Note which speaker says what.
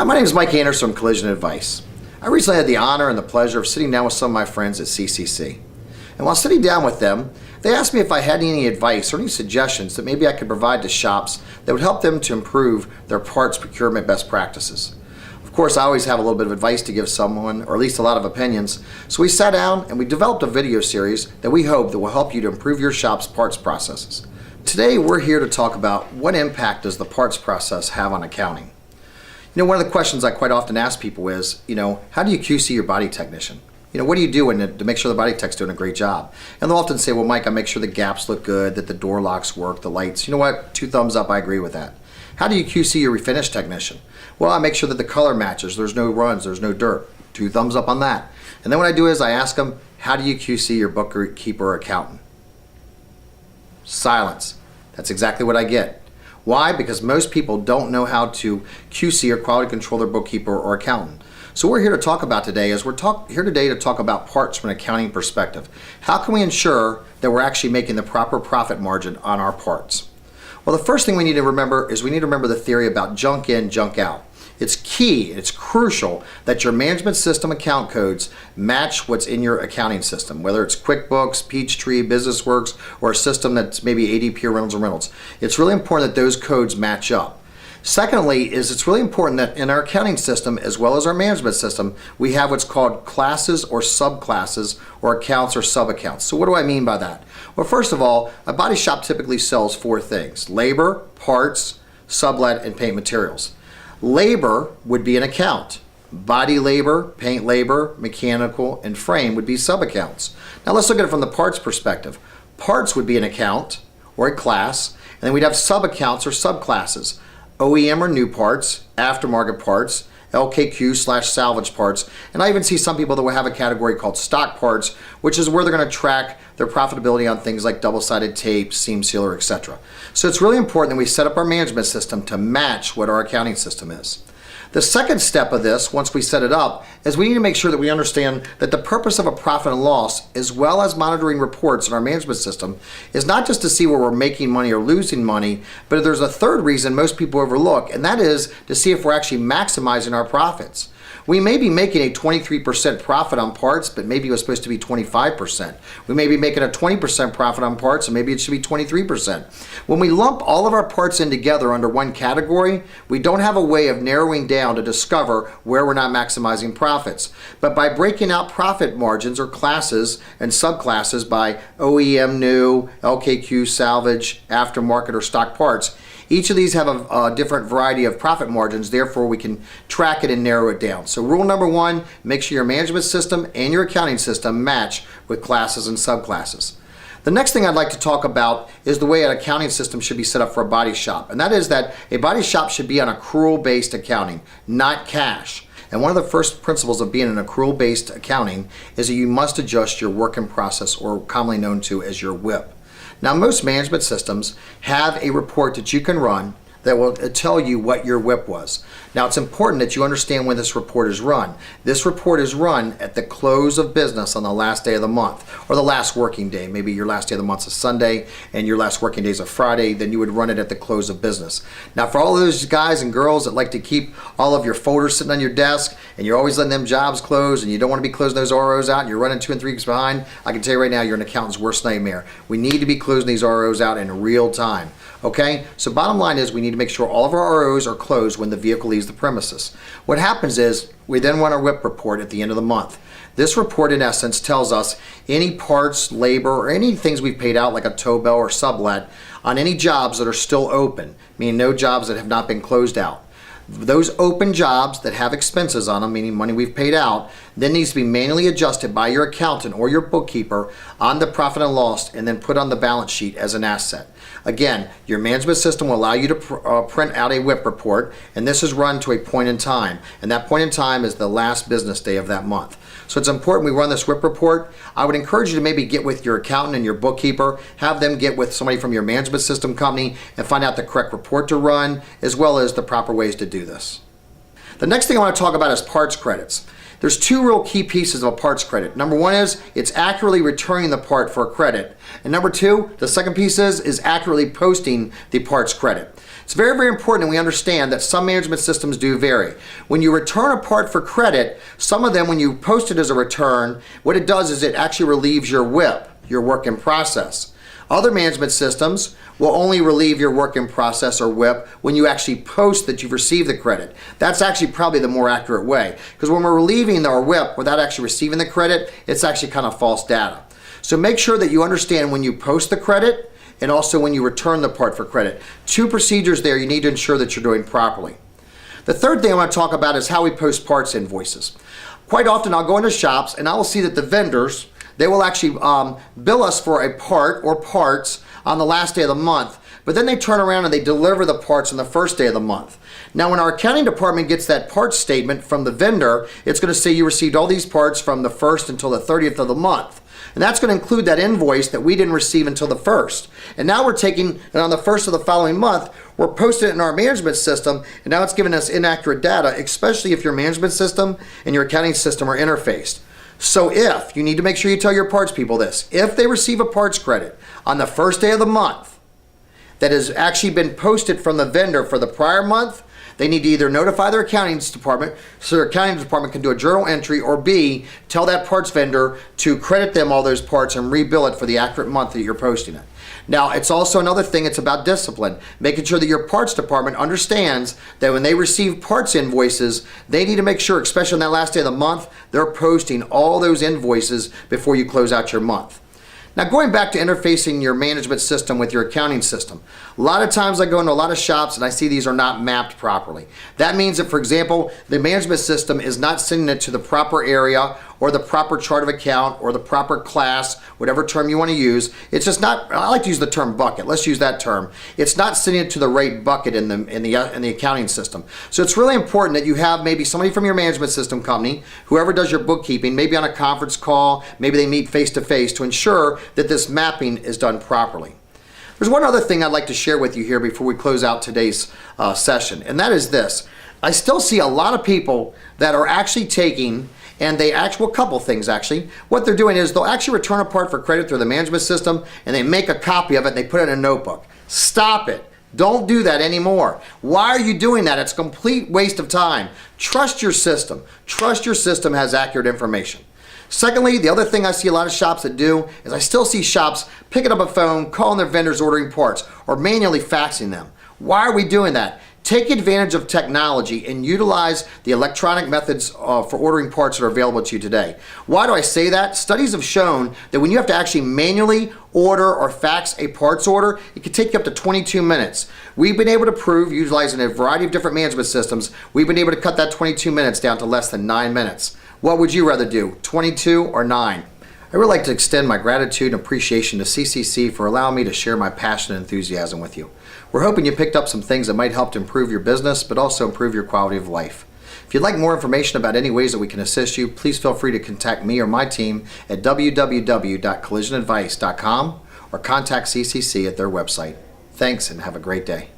Speaker 1: Hi, my name is Mike Anderson from Collision Advice. I recently had the honor and the pleasure of sitting down with some of my friends at CCC. And while sitting down with them, they asked me if I had any advice or any suggestions that maybe I could provide to shops that would help them to improve their parts procurement best practices. Of course, I always have a little bit of advice to give someone, or at least a lot of opinions. So we sat down and we developed a video series that we hope that will help you to improve your shop's parts processes. Today, we're here to talk about what impact does the parts process have on accounting. One of the questions I quite often ask people is, how do you QC your body technician? What do you do to make sure the body tech's doing a great job? And they'll often say, well, Mike, I make sure the gaps look good, that the door locks work, the lights. You know what? 2 thumbs up, I agree with that. How do you QC your refinish technician? Well, I make sure that the color matches, there's no runs, there's no dirt. 2 thumbs up on that. And then what I do is I ask them, how do you QC your bookkeeper or accountant? Silence. That's exactly what I get. Why? Because most people don't know how to QC or quality control their bookkeeper or accountant. So what we're here to talk about today is here today to talk about parts from an accounting perspective. How can we ensure that we're actually making the proper profit margin on our parts? Well, the first thing we need to remember is we need to remember the theory about junk in, junk out. It's key, it's crucial that your management system account codes match what's in your accounting system, whether it's QuickBooks, Peachtree, BusinessWorks, or a system that's maybe ADP or Reynolds & Reynolds. It's really important that those codes match up. Secondly, it's really important that in our accounting system, as well as our management system, we have what's called classes or subclasses, or accounts or sub-accounts. So what do I mean by that? Well, first of all, a body shop typically sells 4 things: labor, parts, sublet, and paint materials. Labor would be an account. Body labor, paint labor, mechanical, and frame would be sub-accounts. Now let's look at it from the parts perspective. Parts would be an account or a class, and then we'd have sub-accounts or subclasses. OEM or new parts, aftermarket parts, LKQ/salvage parts, and I even see some people that will have a category called stock parts, which is where they're going to track their profitability on things like double-sided tape, seam sealer, etc. So it's really important that we set up our management system to match what our accounting system is. The second step of this, once we set it up, is we need to make sure that we understand that the purpose of a profit and loss, as well as monitoring reports in our management system, is not just to see where we're making money or losing money, but there's a third reason most people overlook, and that is to see if we're actually maximizing our profits. We may be making a 23% profit on parts, but maybe it was supposed to be 25%. We may be making a 20% profit on parts, and maybe it should be 23%. When we lump all of our parts in together under one category, we don't have a way of narrowing down to discover where we're not maximizing profits. But by breaking out profit margins or classes and subclasses by OEM new, LKQ salvage, aftermarket, or stock parts, each of these have a different variety of profit margins, therefore we can track it and narrow it down. So rule number 1, make sure your management system and your accounting system match with classes and subclasses. The next thing I'd like to talk about is the way an accounting system should be set up for a body shop. And that is that a body shop should be on accrual-based accounting, not cash. And one of the first principles of being an accrual-based accounting is that you must adjust your work in process, or commonly known to as your WIP. Now, most management systems have a report that you can run that will tell you what your WIP was. Now, it's important that you understand when this report is run. This report is run at the close of business on the last day of the month, or the last working day. Maybe your last day of the month is Sunday and your last working day is a Friday, then you would run it at the close of business. Now, for all of those guys and girls that like to keep all of your folders sitting on your desk and you're always letting them jobs close and you don't want to be closing those ROs out and you're running 2 and 3 weeks behind, I can tell you right now, you're an accountant's worst nightmare. We need to be closing these ROs out in real time. Okay, so bottom line is we need to make sure all of our ROs are closed when the vehicle leaves the premises. What happens is we then run our WIP report at the end of the month. This report in essence tells us any parts, labor, or any things we've paid out like a tow bell or sublet on any jobs that are still open, meaning no jobs that have not been closed out. Those open jobs that have expenses on them, meaning money we've paid out, then needs to be manually adjusted by your accountant or your bookkeeper on the profit and loss and then put on the balance sheet as an asset. Again, your management system will allow you to print out a WIP report, and this is run to a point in time, and that point in time is the last business day of that month. So it's important we run this WIP report. I would encourage you to maybe get with your accountant and your bookkeeper, have them get with somebody from your management system company and find out the correct report to run, as well as the proper ways to do this. The next thing I want to talk about is parts credits. There's two real key pieces of a parts credit. Number one is it's accurately returning the part for a credit. And number two, the second piece is accurately posting the parts credit. It's very, very important that we understand that some management systems do vary. When you return a part for credit, some of them, when you post it as a return, what it does is it actually relieves your WIP, your work in process. Other management systems will only relieve your work in process or WIP when you actually post that you've received the credit. That's actually probably the more accurate way, because when we're relieving our WIP without actually receiving the credit, it's actually kind of false data. So make sure that you understand when you post the credit and also when you return the part for credit. Two procedures there you need to ensure that you're doing properly. The third thing I want to talk about is how we post parts invoices. Quite often I'll go into shops and I will see that the vendors, they will actually bill us for a part or parts on the last day of the month, but then they turn around and they deliver the parts on the first day of the month. Now when our accounting department gets that parts statement from the vendor, it's going to say you received all these parts from the 1st until the 30th of the month. And that's going to include that invoice that we didn't receive until the 1st. And now we're taking, and on the 1st of the following month, we're posting it in our management system, and now it's giving us inaccurate data, especially if your management system and your accounting system are interfaced. So if, you need to make sure you tell your parts people this, if they receive a parts credit on the 1st day of the month that has actually been posted from the vendor for the prior month, they need to either notify their accounting department so their accounting department can do a journal entry, or B, tell that parts vendor to credit them all those parts and rebill it for the accurate month that you're posting it. Now, it's also another thing, it's about discipline, making sure that your parts department understands that when they receive parts invoices, they need to make sure, especially on that last day of the month, they're posting all those invoices before you close out your month. Now, going back to interfacing your management system with your accounting system, a lot of times I go into a lot of shops and I see these are not mapped properly. That means that, for example, the management system is not sending it to the proper area or the proper chart of account or the proper class, whatever term you want to use. It's just not, I like to use the term bucket. Let's use that term. It's not sending it to the right bucket in the accounting system. So it's really important that you have maybe somebody from your management system company, whoever does your bookkeeping, maybe on a conference call, maybe they meet face to face to ensure that this mapping is done properly. There's one other thing I'd like to share with you here before we close out today's session, and that is this. I still see a lot of people that are actually taking, and they actually, well, a couple things actually. What they're doing is they'll actually return a part for credit through the management system, and they make a copy of it and they put it in a notebook. Stop it. Don't do that anymore. Why are you doing that? It's a complete waste of time. Trust your system. Trust your system has accurate information. Secondly, the other thing I see a lot of shops that do is I still see shops picking up a phone, calling their vendors, ordering parts, or manually faxing them. Why are we doing that? Take advantage of technology and utilize the electronic methods for ordering parts that are available to you today. Why do I say that? Studies have shown that when you have to actually manually order or fax a parts order, it can take you up to 22 minutes. We've been able to prove, utilizing a variety of different management systems, we've been able to cut that 22 minutes down to less than 9 minutes. What would you rather do, 22 or 9? I would like to extend my gratitude and appreciation to CCC for allowing me to share my passion and enthusiasm with you. We're hoping you picked up some things that might help to improve your business, but also improve your quality of life. If you'd like more information about any ways that we can assist you, please feel free to contact me or my team at www.collisionadvice.com or contact CCC at their website. Thanks and have a great day.